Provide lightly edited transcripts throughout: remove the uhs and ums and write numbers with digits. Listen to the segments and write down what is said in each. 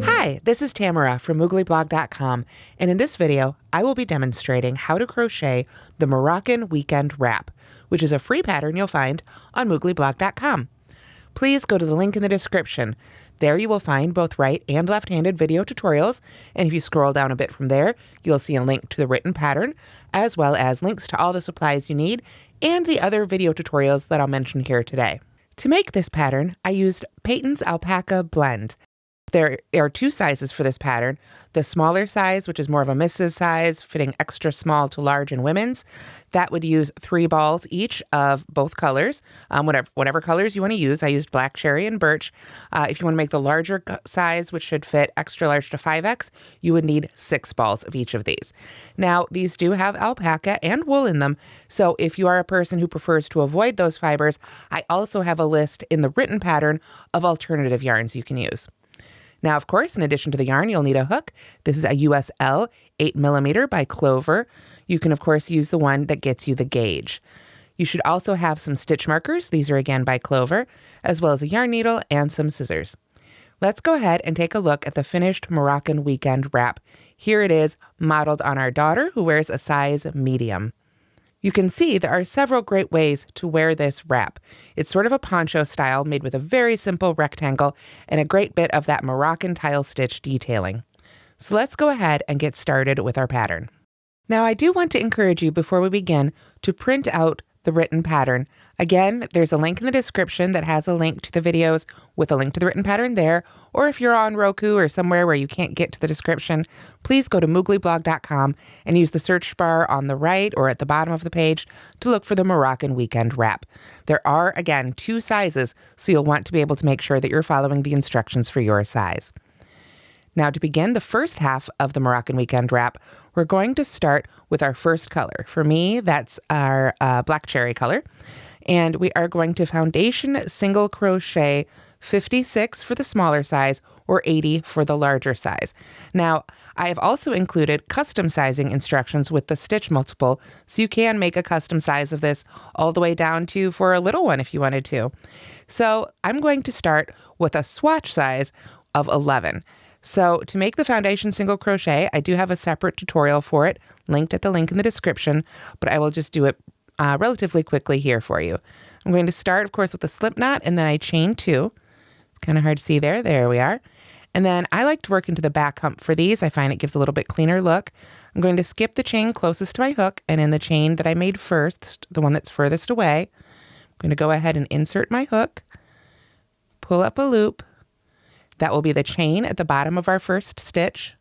Hi, this is Tamara from mooglyblog.com, and in this video, I will be demonstrating how to crochet the Moroccan weekend wrap, which is a free pattern you'll find on mooglyblog.com. Please go to the link in the description. There you will find both right and left-handed video tutorials, and if you scroll down a bit from there, you'll see a link to the written pattern, as well as links to all the supplies you need and the other video tutorials that I'll mention here today. To make this pattern, I used Peyton's Alpaca Blend. There are two sizes for this pattern. The smaller size, which is more of a missus size, fitting extra small to large in women's, that would use 3 balls each of both colors, whatever colors you want to use. I used black cherry and birch. If you want to make the larger size, which should fit extra large to 5X, you would need 6 balls of each of these. Now, these do have alpaca and wool in them, so if you are a person who prefers to avoid those fibers, I also have a list in the written pattern of alternative yarns you can use. Now, of course, in addition to the yarn, you'll need a hook. This is a USL 8mm by Clover. You can, of course, use the one that gets you the gauge. You should also have some stitch markers. These are again by Clover, as well as a yarn needle and some scissors. Let's go ahead and take a look at the finished Moroccan weekend wrap. Here it is, modeled on our daughter, who wears a size medium. You can see there are several great ways to wear this wrap. It's sort of a poncho style made with a very simple rectangle and a great bit of that Moroccan tile stitch detailing. So let's go ahead and get started with our pattern. Now I do want to encourage you before we begin to print out the written pattern. Again, there's a link in the description that has a link to the videos with a link to the written pattern there, or if you're on Roku or somewhere where you can't get to the description, please go to mooglyblog.com and use the search bar on the right or at the bottom of the page to look for the Moroccan weekend wrap. There are, again, 2 sizes, so you'll want to be able to make sure that you're following the instructions for your size. Now, to begin the first half of the Moroccan weekend wrap, we're going to start with our first color. For me, that's our black cherry color. And we are going to foundation single crochet 56 for the smaller size or 80 for the larger size. Now, I have also included custom sizing instructions with the stitch multiple, so you can make a custom size of this all the way down to for a little one if you wanted to. So I'm going to start with a swatch size of 11. So to make the foundation single crochet, I do have a separate tutorial for it, linked at the link in the description, but I will just do it relatively quickly here for you. I'm going to start, of course, with a slip knot, and then I chain 2. It's kind of hard to see there. There we are. And then I like to work into the back hump for these. I find it gives a little bit cleaner look. I'm going to skip the chain closest to my hook, and in the chain that I made first, the one that's furthest away, I'm going to go ahead and insert my hook, pull up a loop. That will be the chain at the bottom of our first stitch.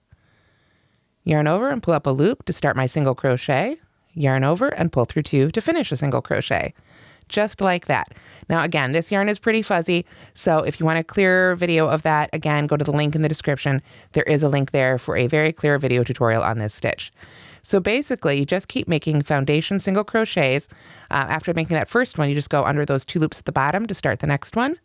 Yarn over and pull up a loop to start my single crochet. Yarn over and pull through 2 to finish a single crochet. Just like that. Now again, this yarn is pretty fuzzy, so if you want a clearer video of that, again, go to the link in the description. There is a link there for a very clear video tutorial on this stitch. So basically, you just keep making foundation single crochets. After making that first one, you just go under those 2 loops at the bottom to start the next one.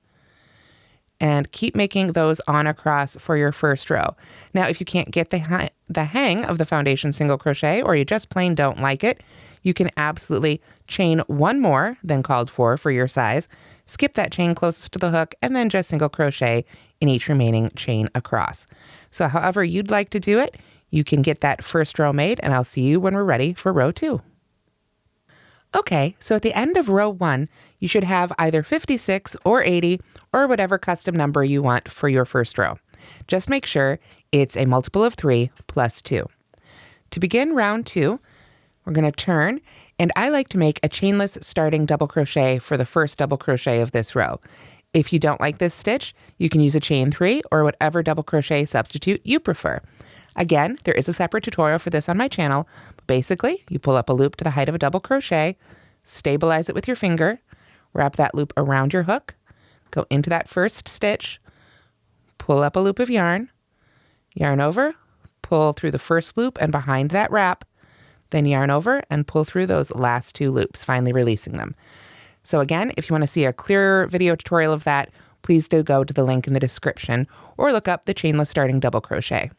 And keep making those on across for your first row. Now, if you can't get the hang of the foundation single crochet, or you just plain don't like it, you can absolutely chain 1 more than called for your size, skip that chain closest to the hook, and then just single crochet in each remaining chain across. So however you'd like to do it, you can get that first row made, and I'll see you when we're ready for row 2. Okay, so at the end of row 1, you should have either 56 or 80 or whatever custom number you want for your first row. Just make sure it's a multiple of 3 plus 2. To begin round 2, we're going to turn, and I like to make a chainless starting double crochet for the first double crochet of this row. If you don't like this stitch, you can use a chain 3 or whatever double crochet substitute you prefer. Again, there is a separate tutorial for this on my channel. Basically, you pull up a loop to the height of a double crochet, stabilize it with your finger, wrap that loop around your hook, go into that first stitch, pull up a loop of yarn, yarn over, pull through the first loop and behind that wrap, then yarn over and pull through those last 2 loops, finally releasing them. So again, if you want to see a clearer video tutorial of that, please do go to the link in the description or look up the chainless starting double crochet.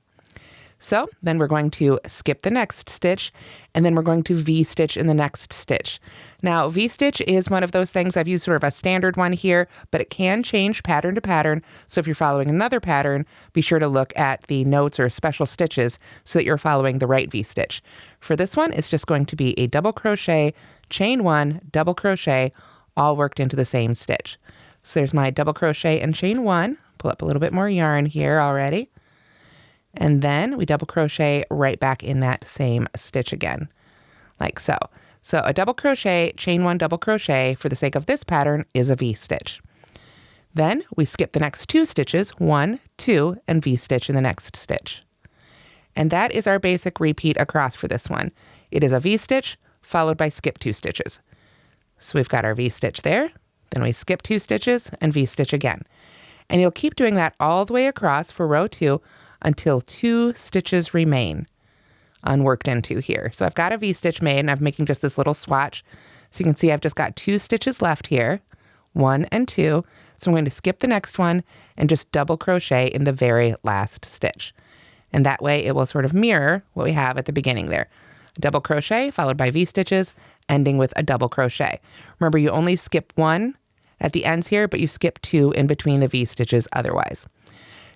So then we're going to skip the next stitch, and then we're going to V-stitch in the next stitch. Now, V-stitch is one of those things, I've used sort of a standard one here, but it can change pattern to pattern. So if you're following another pattern, be sure to look at the notes or special stitches so that you're following the right V-stitch. For this one, it's just going to be a double crochet, chain 1, double crochet, all worked into the same stitch. So there's my double crochet and chain 1. Pull up a little bit more yarn here already. And then we double crochet right back in that same stitch again, like so. So a double crochet, chain 1, double crochet for the sake of this pattern is a V-stitch. Then we skip the next 2 stitches, 1, 2, and V-stitch in the next stitch. And that is our basic repeat across for this one. It is a V-stitch followed by skip 2 stitches. So we've got our V-stitch there, then we skip 2 stitches and V-stitch again. And you'll keep doing that all the way across for row 2 until 2 stitches remain unworked into here. So I've got a V-stitch made, and I'm making just this little swatch. So you can see I've just got 2 stitches left here, 1 and 2. So I'm going to skip the next one and just double crochet in the very last stitch. And that way it will sort of mirror what we have at the beginning there. Double crochet followed by V-stitches, ending with a double crochet. Remember, you only skip 1 at the ends here, but you skip 2 in between the V-stitches otherwise.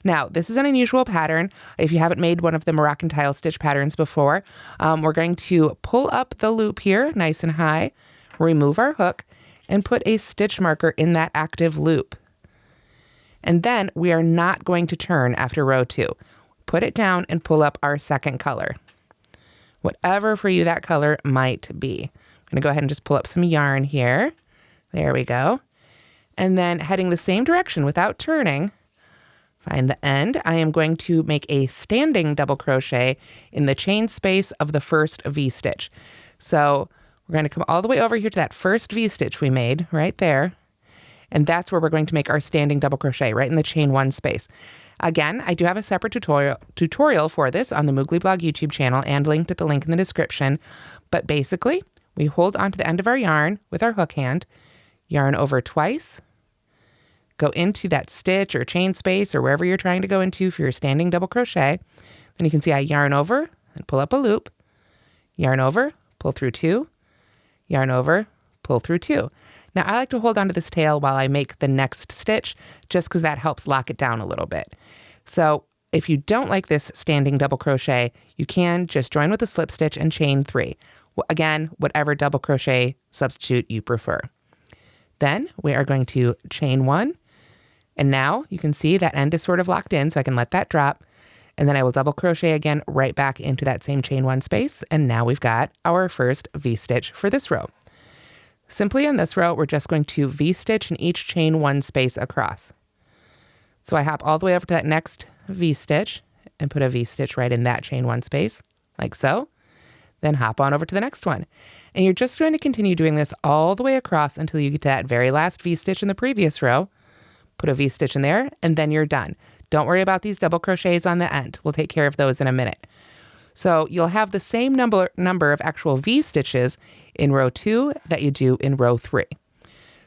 Now, this is an unusual pattern. If you haven't made one of the Moroccan tile stitch patterns before, we're going to pull up the loop here nice and high, remove our hook, and put a stitch marker in that active loop. And then we are not going to turn after row 2. Put it down and pull up our second color, whatever for you that color might be. I'm going to go ahead and just pull up some yarn here. There we go. And then heading the same direction without turning, find the end. I am going to make a standing double crochet in the chain space of the first V-stitch. So we're going to come all the way over here to that first V-stitch we made right there. And that's where we're going to make our standing double crochet, right in the chain 1 space. Again, I do have a separate tutorial for this on the Moogly Blog YouTube channel and linked at the link in the description. But basically, we hold onto the end of our yarn with our hook hand, yarn over twice, go into that stitch or chain space or wherever you're trying to go into for your standing double crochet. Then you can see I yarn over and pull up a loop, yarn over, pull through 2, yarn over, pull through 2. Now I like to hold onto this tail while I make the next stitch, just because that helps lock it down a little bit. So if you don't like this standing double crochet, you can just join with a slip stitch and chain 3. Again, whatever double crochet substitute you prefer. Then we are going to chain 1. And now you can see that end is sort of locked in, so I can let that drop. And then I will double crochet again right back into that same chain 1 space. And now we've got our first V-stitch for this row. Simply on this row, we're just going to V-stitch in each chain 1 space across. So I hop all the way over to that next V-stitch and put a V-stitch right in that chain 1 space, like so. Then hop on over to the next one. And you're just going to continue doing this all the way across until you get to that very last V-stitch in the previous row. Put a V-stitch in there, and then you're done. Don't worry about these double crochets on the end. We'll take care of those in a minute. So you'll have the same number of actual V-stitches in row 2 that you do in row 3.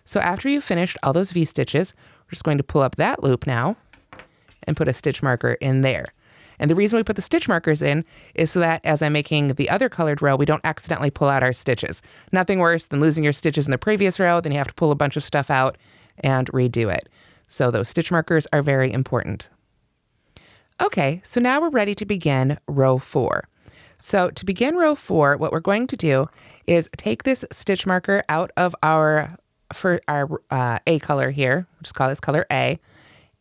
So after you've finished all those V-stitches, we're just going to pull up that loop now and put a stitch marker in there. And the reason we put the stitch markers in is so that as I'm making the other colored row, we don't accidentally pull out our stitches. Nothing worse than losing your stitches in the previous row, then you have to pull a bunch of stuff out and redo it. So those stitch markers are very important. Okay, so now we're ready to begin row 4. So to begin row 4, what we're going to do is take this stitch marker out of our A color here, we'll just call this color A,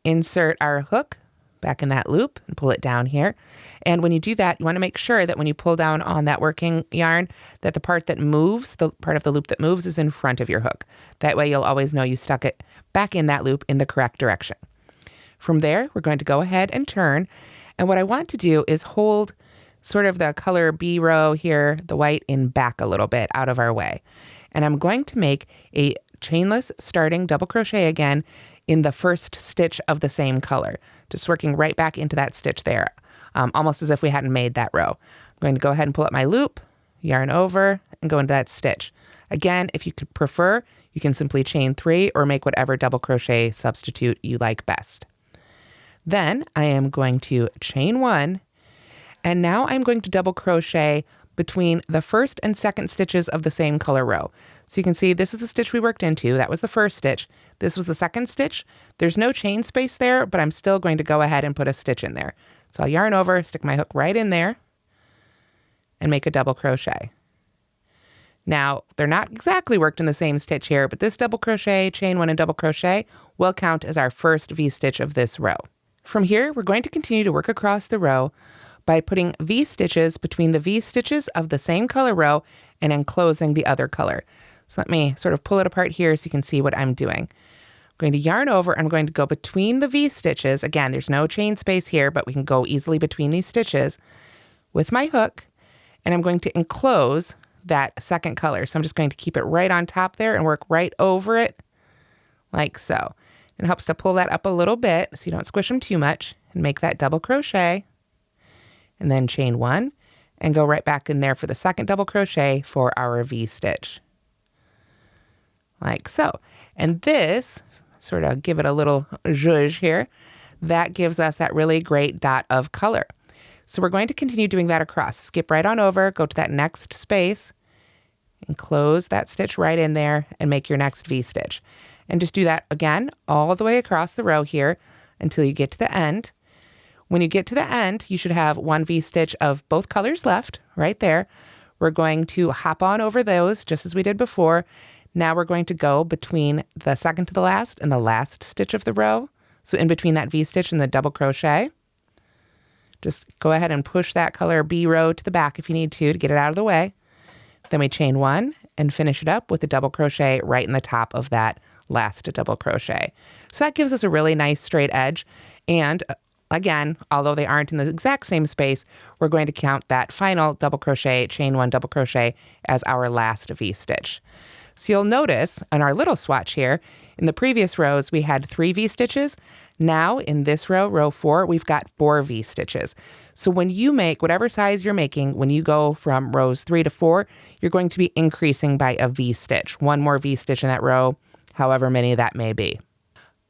insert our hook back in that loop and pull it down here. And when you do that, you want to make sure that when you pull down on that working yarn, that the part that moves, the part of the loop that moves is in front of your hook. That way you'll always know you stuck it back in that loop in the correct direction. From there, we're going to go ahead and turn. And what I want to do is hold sort of the color B row here, the white, in back a little bit out of our way. And I'm going to make a chainless starting double crochet again in the first stitch of the same color, just working right back into that stitch there, almost as if we hadn't made that row. I'm going to go ahead and pull up my loop, yarn over, and go into that stitch. Again, if you could prefer, you can simply chain 3 or make whatever double crochet substitute you like best. Then I am going to chain 1, And now I'm going to double crochet between the first and second stitches of the same color row. So you can see this is the stitch we worked into. That was the first stitch. This was the second stitch. There's no chain space there, but I'm still going to go ahead and put a stitch in there. So I'll yarn over, stick my hook right in there, and make a double crochet. Now, they're not exactly worked in the same stitch here, but this double crochet, chain one, and double crochet will count as our first V-stitch of this row. From here, we're going to continue to work across the row by putting V-stitches between the V-stitches of the same color row and enclosing the other color. So let me sort of pull it apart here so you can see what I'm doing. I'm going to yarn over. I'm going to go between the V-stitches. Again, there's no chain space here, but we can go easily between these stitches with my hook, and I'm going to enclose that second color. So I'm just going to keep it right on top there and work right over it like so. It helps to pull that up a little bit so you don't squish them too much, and make that double crochet, and then chain one and go right back in there for the second double crochet for our V-stitch like so. And this, sort of give it a little zhuzh here, that gives us that really great dot of color. So we're going to continue doing that across. Skip right on over, go to that next space, and close that stitch right in there and make your next V-stitch. And just do that again all the way across the row here until you get to the end. When you get to the end, you should have one V-stitch of both colors left right there. We're going to hop on over those just as we did before. Now we're going to go between the second to the last and the last stitch of the row. So in between that V-stitch and the double crochet. Just go ahead and push that color B row to the back if you need to get it out of the way. Then we chain one and finish it up with a double crochet right in the top of that last double crochet. So that gives us a really nice straight edge. And again, although they aren't in the exact same space, we're going to count that final double crochet, chain one, double crochet as our last V-stitch. So you'll notice on our little swatch here, in the previous rows, we had 3 V-stitches. Now in this row, row 4, we've got 4 V-stitches. So when you make whatever size you're making, when you go from rows 3 to 4, you're going to be increasing by a V-stitch, one more V-stitch in that row, however many that may be.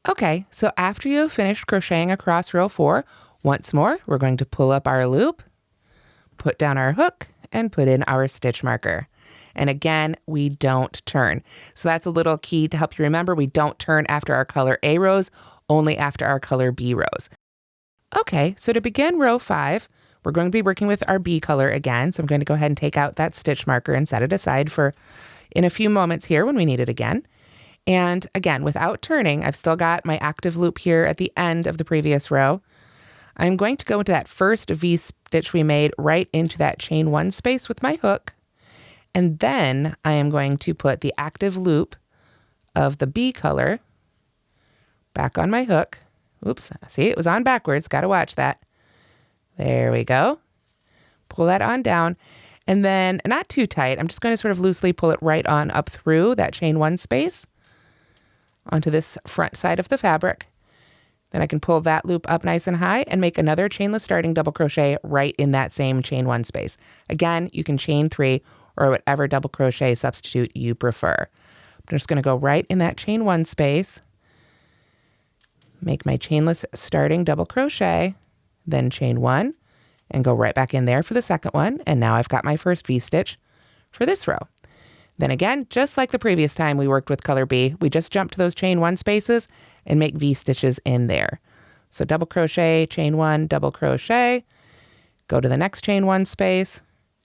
Okay, so after you've finished crocheting across row 4, once more, we're going to pull up our loop, put down our hook, and put in our stitch marker. And again, we don't turn. So that's a little key to help you remember. We don't turn after our color A rows, only after our color B rows. Okay, so to begin row 5, we're going to be working with our B color again. So I'm going to go ahead and take out that stitch marker and set it aside for in a few moments here when we need it again. And again, without turning, I've still got my active loop here at the end of the previous row. I'm going to go into that first V-stitch we made right into that chain one space with my hook. And then I am going to put the active loop of the B color back on my hook. Oops, see, it was on backwards. Got to watch that. There we go. Pull that on down. And then, not too tight, I'm just going to sort of loosely pull it right on up through that chain one space onto this front side of the fabric. Then I can pull that loop up nice and high and make another chainless starting double crochet right in that same chain one space. Again, you can chain 3 or whatever double crochet substitute you prefer. I'm just going to go right in that chain one space, make my chainless starting double crochet, then chain 1, and go right back in there for the second one. And now I've got my first V-stitch for this row. Then again, just like the previous time we worked with color B, we just jump to those chain 1 spaces and make V-stitches in there. So double crochet, chain 1, double crochet, go to the next chain 1 space,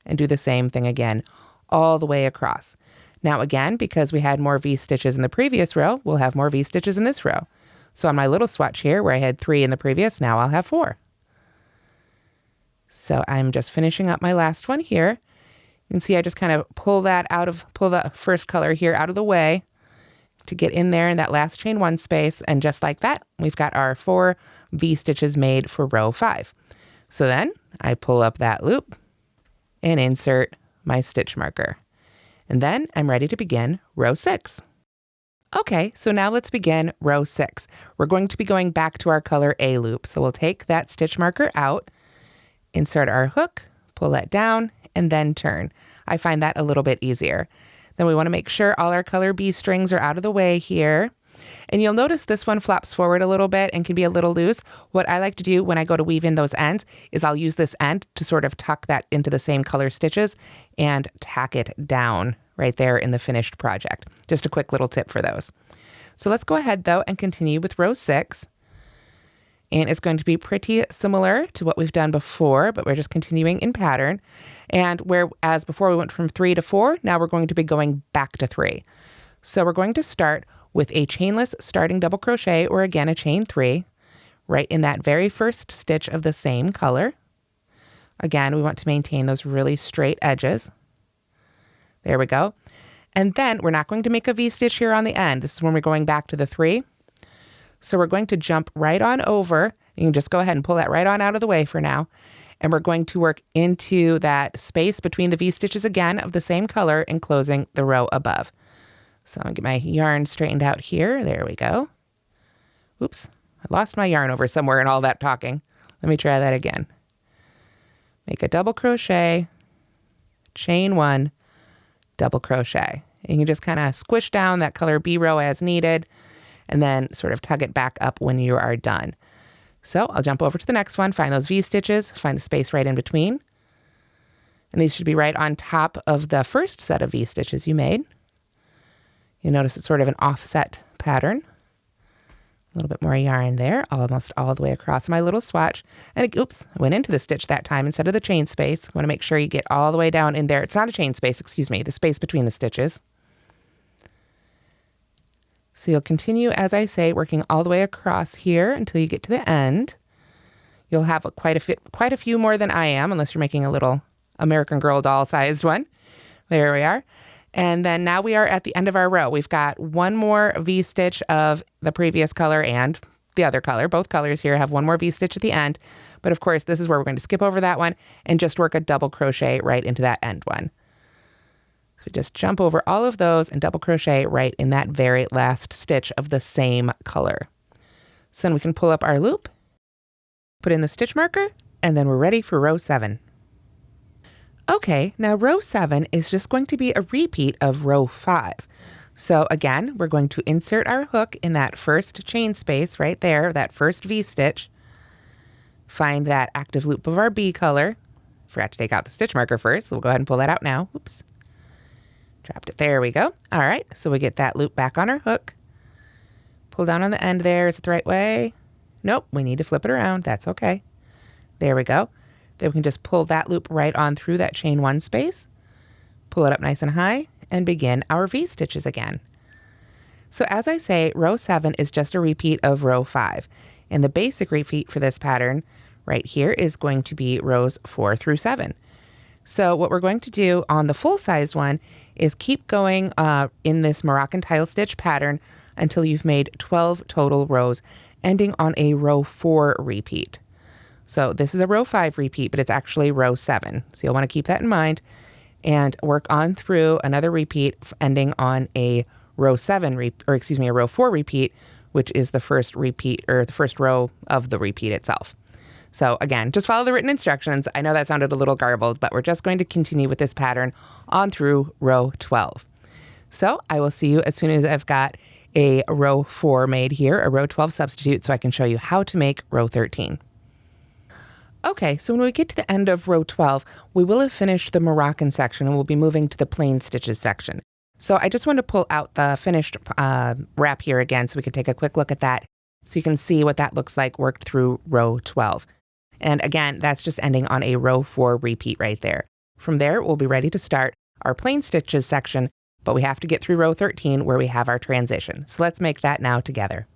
and do the same thing again all the way across. Now again, because we had more V-stitches in the previous row, we'll have more V-stitches in this row. So on my little swatch here, where I had 3 in the previous, now I'll have 4. So I'm just finishing up my last one here. You can see I just kind of pull the first color here out of the way to get in there in that last chain 1 space. And just like that, we've got our 4 V-stitches made for row 5. So then I pull up that loop and insert my stitch marker. And then I'm ready to begin row 6. Okay, so now let's begin row 6. We're going to be going back to our color A loop. So we'll take that stitch marker out, insert our hook, pull that down, and then turn. I find that a little bit easier. Then we want to make sure all our color B strings are out of the way here. And you'll notice this one flops forward a little bit and can be a little loose. What I like to do when I go to weave in those ends is I'll use this end to sort of tuck that into the same color stitches and tack it down right there in the finished project. Just a quick little tip for those. So let's go ahead though and continue with row 6. And it's going to be pretty similar to what we've done before, but we're just continuing in pattern. And whereas before we went from 3 to 4, now we're going to be going back to 3. So we're going to start with a chainless starting double crochet, or again a chain 3, right in that very first stitch of the same color. Again, we want to maintain those really straight edges. There we go. And then we're not going to make a V-stitch here on the end. This is when we're going back to the 3. So we're going to jump right on over. You can just go ahead and pull that right on out of the way for now. And we're going to work into that space between the V-stitches again of the same color, enclosing the row above. So I'm going to get my yarn straightened out here. There we go. Oops, I lost my yarn over somewhere in all that talking. Let me try that again. Make a double crochet, chain 1, double crochet. And you can just kind of squish down that color B row as needed, and then sort of tug it back up when you are done. So I'll jump over to the next one, find those V-stitches, find the space right in between. And these should be right on top of the first set of V-stitches you made. You notice it's sort of an offset pattern. A little bit more yarn there, almost all the way across my little swatch. And oops, I went into the stitch that time instead of the chain space. You want to make sure you get all the way down in there. It's not a chain space, excuse me, the space between the stitches. So you'll continue, as I say, working all the way across here until you get to the end. You'll have quite a few more than I am, unless you're making a little American Girl doll-sized one. There we are. And then now we are at the end of our row. We've got one more V-stitch of the previous color and the other color. Both colors here have one more V-stitch at the end. But of course, this is where we're going to skip over that one and just work a double crochet right into that end one. So just jump over all of those and double crochet right in that very last stitch of the same color. So then we can pull up our loop, put in the stitch marker, and then we're ready for row 7. Okay, now row 7 is just going to be a repeat of row 5. So again, we're going to insert our hook in that first chain space right there, that first V-stitch. Find that active loop of our B color. Forgot to take out the stitch marker first, so we'll go ahead and pull that out now. Oops. Dropped it. There we go. All right, so we get that loop back on our hook. Pull down on the end there. Is it the right way? Nope, we need to flip it around. That's okay. There we go. Then we can just pull that loop right on through that chain 1 space, pull it up nice and high, and begin our V-stitches again. So as I say, row 7 is just a repeat of row 5. And the basic repeat for this pattern right here is going to be rows 4 through 7. So what we're going to do on the full-size one is keep going in this Moroccan tile stitch pattern until you've made 12 total rows, ending on a row 4 repeat. So this is a row 5 repeat, but it's actually row 7. So you'll want to keep that in mind and work on through another repeat ending on a row 7 a row 4 repeat, which is the first repeat or the first row of the repeat itself. So again, just follow the written instructions. I know that sounded a little garbled, but we're just going to continue with this pattern on through row 12. So I will see you as soon as I've got a row 4 made here, a row 12 substitute, so I can show you how to make row 13. Okay, so when we get to the end of row 12, we will have finished the Moroccan section and we'll be moving to the plain stitches section. So I just want to pull out the finished wrap here again so we can take a quick look at that so you can see what that looks like worked through row 12. And again, that's just ending on a row 4 repeat right there. From there, we'll be ready to start our plain stitches section, but we have to get through row 13 where we have our transition. So let's make that now together.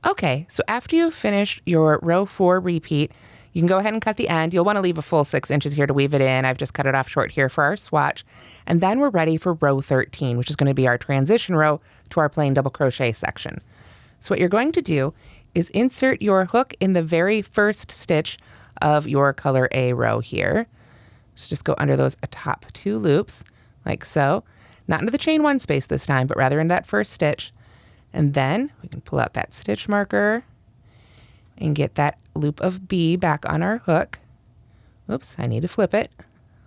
Okay, so after you've finished your row 4 repeat, you can go ahead and cut the end. You'll want to leave a full 6 inches here to weave it in. I've just cut it off short here for our swatch. And then we're ready for row 13, which is going to be our transition row to our plain double crochet section. So what you're going to do is insert your hook in the very first stitch of your color A row here. So just go under those top 2 loops, like so. Not into the chain 1 space this time, but rather in that first stitch. And then we can pull out that stitch marker and get that loop of B back on our hook. Oops, I need to flip it.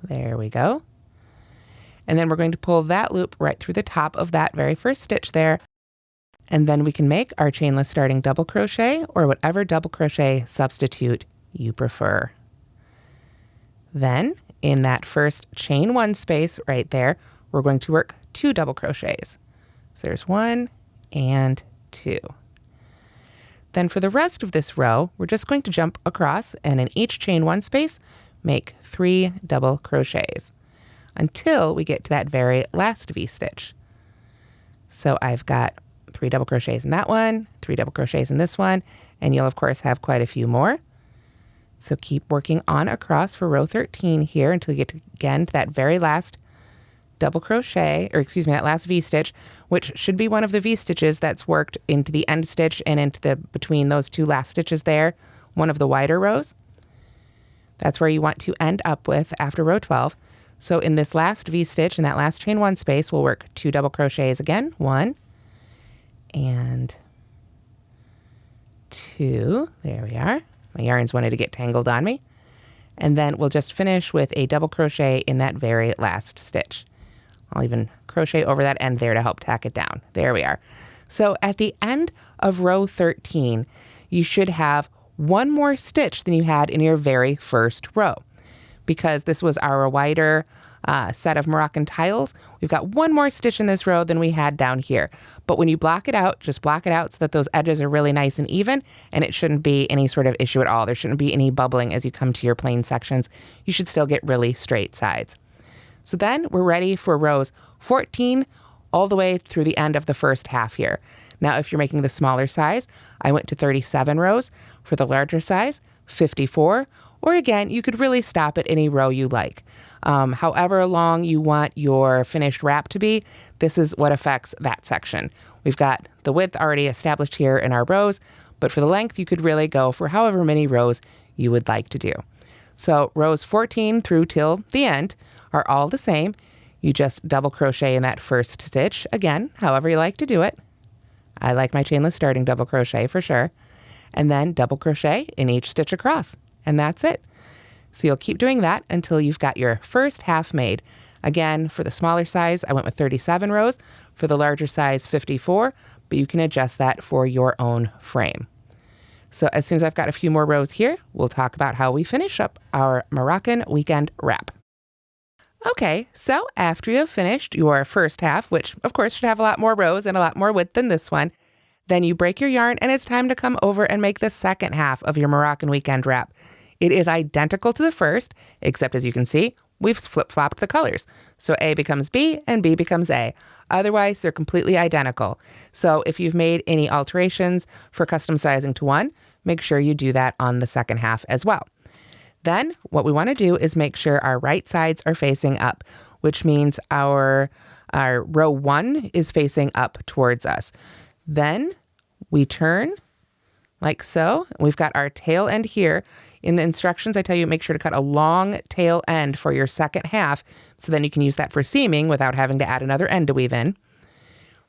There we go. And then we're going to pull that loop right through the top of that very first stitch there And then we can make our chainless starting double crochet or whatever double crochet substitute you prefer. Then in that first chain 1 space right there, we're going to work 2 double crochets. So there's 1 and 2. Then for the rest of this row, we're just going to jump across and in each chain 1 space, make 3 double crochets until we get to that very last V-stitch. So I've got 3 double crochets in that one, 3 double crochets in this one, and you'll of course have quite a few more. So keep working on across for row 13 here until you get again to that very last double crochet, or excuse me, that last V-stitch, which should be one of the V-stitches that's worked into the end stitch and into the between those 2 last stitches there, one of the wider rows. That's where you want to end up with after row 12. So in this last V-stitch, in that last chain 1 space, we'll work 2 double crochets again, 1 and 2. There we are. My yarns wanted to get tangled on me. And then we'll just finish with a double crochet in that very last stitch. I'll even crochet over that end there to help tack it down. There we are. So at the end of row 13, you should have 1 more stitch than you had in your very first row. Because this was our wider set of Moroccan tiles, we've got 1 more stitch in this row than we had down here. But when you block it out, just block it out so that those edges are really nice and even, and it shouldn't be any sort of issue at all. There shouldn't be any bubbling as you come to your plain sections. You should still get really straight sides. So then we're ready for rows 14 all the way through the end of the first half here. Now, if you're making the smaller size, I went to 37 rows. For the larger size, 54. Or again, you could really stop at any row you like. However long you want your finished wrap to be, this is what affects that section. We've got the width already established here in our rows, but for the length, you could really go for however many rows you would like to do. So rows 14 through till the end are all the same. You just double crochet in that first stitch, again, however you like to do it. I like my chainless starting double crochet for sure. And then double crochet in each stitch across. And that's it. So you'll keep doing that until you've got your first half made. Again, for the smaller size, I went with 37 rows. For the larger size, 54, but you can adjust that for your own frame. So as soon as I've got a few more rows here, we'll talk about how we finish up our Moroccan weekend wrap. Okay, so after you have finished your first half, which of course should have a lot more rows and a lot more width than this one, then you break your yarn and it's time to come over and make the second half of your Moroccan weekend wrap. It is identical to the first, except as you can see, we've flip-flopped the colors. So A becomes B and B becomes A. Otherwise, they're completely identical. So if you've made any alterations for custom sizing to one, make sure you do that on the second half as well. Then what we want to do is make sure our right sides are facing up, which means our row 1 is facing up towards us. Then we turn like so. We've got our tail end here. In the instructions, I tell you make sure to cut a long tail end for your second half, so then you can use that for seaming without having to add another end to weave in.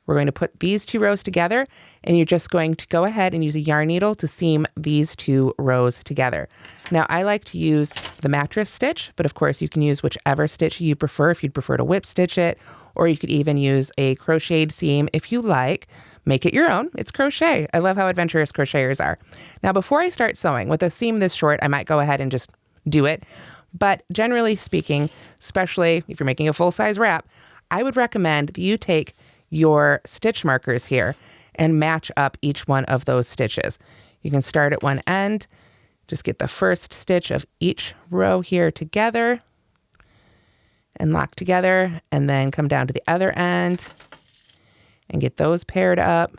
We're going to put these 2 rows together, and you're just going to go ahead and use a yarn needle to seam these 2 rows together. Now, I like to use the mattress stitch, but of course you can use whichever stitch you prefer. If you'd prefer to whip stitch it, or you could even use a crocheted seam if you like. Make it your own. It's crochet. I love how adventurous crocheters are. Now, before I start sewing, with a seam this short, I might go ahead and just do it. But generally speaking, especially if you're making a full-size wrap, I would recommend that you take your stitch markers here and match up each one of those stitches. You can start at one end, just get the first stitch of each row here together and lock together, and then come down to the other end and get those paired up,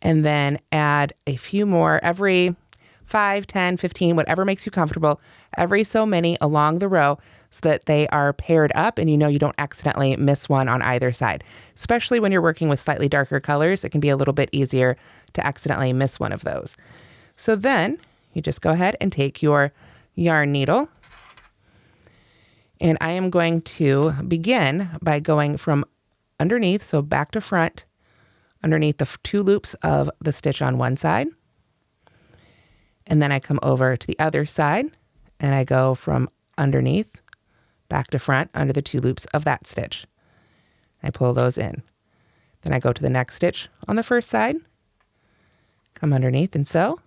and then add a few more every 5, 10, 15, whatever makes you comfortable, every so many along the row so that they are paired up and you know you don't accidentally miss one on either side. Especially when you're working with slightly darker colors, it can be a little bit easier to accidentally miss one of those. So then you just go ahead and take your yarn needle, and I am going to begin by going from underneath, so back to front, underneath the 2 loops of the stitch on one side. And then I come over to the other side and I go from underneath back to front under the 2 loops of that stitch. I pull those in. Then I go to the next stitch on the first side, come underneath and sew.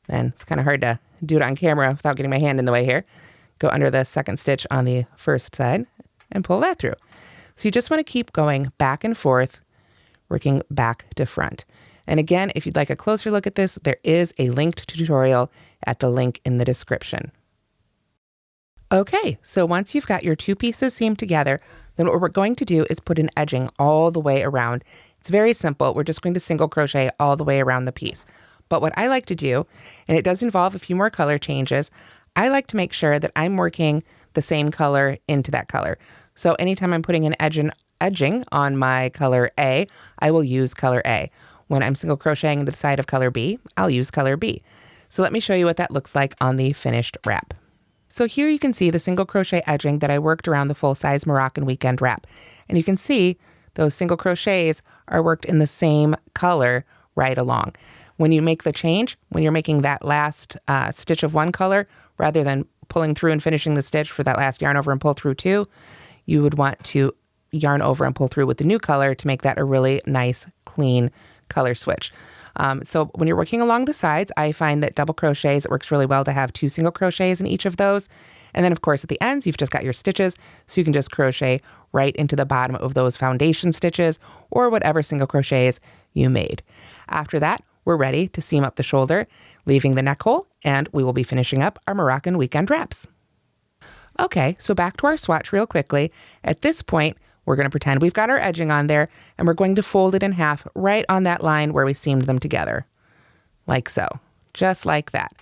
Then it's kind of hard to do it on camera without getting my hand in the way here. Go under the second stitch on the first side and pull that through. So you just want to keep going back and forth, working back to front. And again, if you'd like a closer look at this, there is a linked tutorial at the link in the description. Okay, so once you've got your two pieces seamed together, then what we're going to do is put an edging all the way around. It's very simple. We're just going to single crochet all the way around the piece. But what I like to do, and it does involve a few more color changes, I like to make sure that I'm working the same color into that color. So anytime I'm putting an edging on my color A, I will use color A. When I'm single crocheting into the side of color B, I'll use color B. So let me show you what that looks like on the finished wrap. So here you can see the single crochet edging that I worked around the full-size Moroccan weekend wrap. And you can see those single crochets are worked in the same color right along. When you make the change, when you're making that last stitch of one color, rather than pulling through and finishing the stitch for that last yarn over and pull through two, you would want to yarn over and pull through with the new color to make that a really nice, clean color switch. So when you're working along the sides, I find that double crochets, it works really well to have 2 single crochets in each of those. And then of course at the ends, you've just got your stitches, so you can just crochet right into the bottom of those foundation stitches or whatever single crochets you made. After that, we're ready to seam up the shoulder, leaving the neck hole, and we will be finishing up our Moroccan weekend wraps. Okay, so back to our swatch real quickly. At this point, we're going to pretend we've got our edging on there, and we're going to fold it in half right on that line where we seamed them together. Like so, just like that.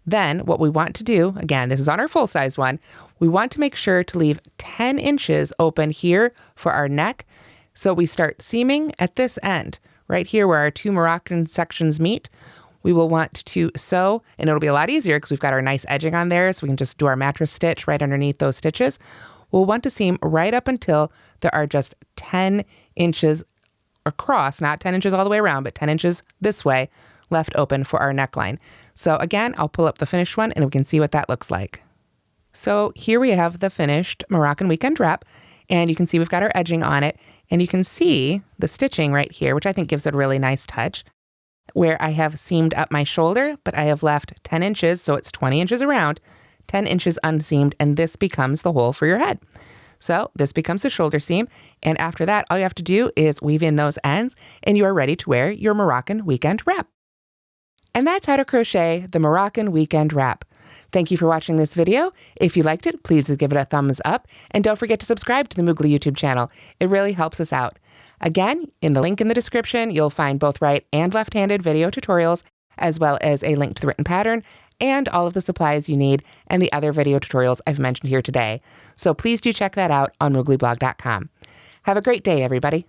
Then what we want to do, again, this is on our full-size one, we want to make sure to leave 10 inches open here for our neck. So we start seaming at this end, right here where our 2 Moroccan sections meet. We will want to sew, and it'll be a lot easier because we've got our nice edging on there, so we can just do our mattress stitch right underneath those stitches. We'll want to seam right up until there are just 10 inches across, not 10 inches all the way around, but 10 inches this way left open for our neckline. So again, I'll pull up the finished one and we can see what that looks like. So here we have the finished Moroccan weekend wrap, and you can see we've got our edging on it, and you can see the stitching right here, which I think gives it a really nice touch, where I have seamed up my shoulder, but I have left 10 inches, so it's 20 inches around, 10 inches unseamed, and this becomes the hole for your head. So this becomes the shoulder seam, and after that, all you have to do is weave in those ends, and you are ready to wear your Moroccan weekend wrap. And that's how to crochet the Moroccan weekend wrap. Thank you for watching this video. If you liked it, please give it a thumbs up, and don't forget to subscribe to the Moogly YouTube channel. It really helps us out. Again, in the link in the description, you'll find both right and left-handed video tutorials, as well as a link to the written pattern and all of the supplies you need and the other video tutorials I've mentioned here today. So please do check that out on mooglyblog.com. Have a great day, everybody.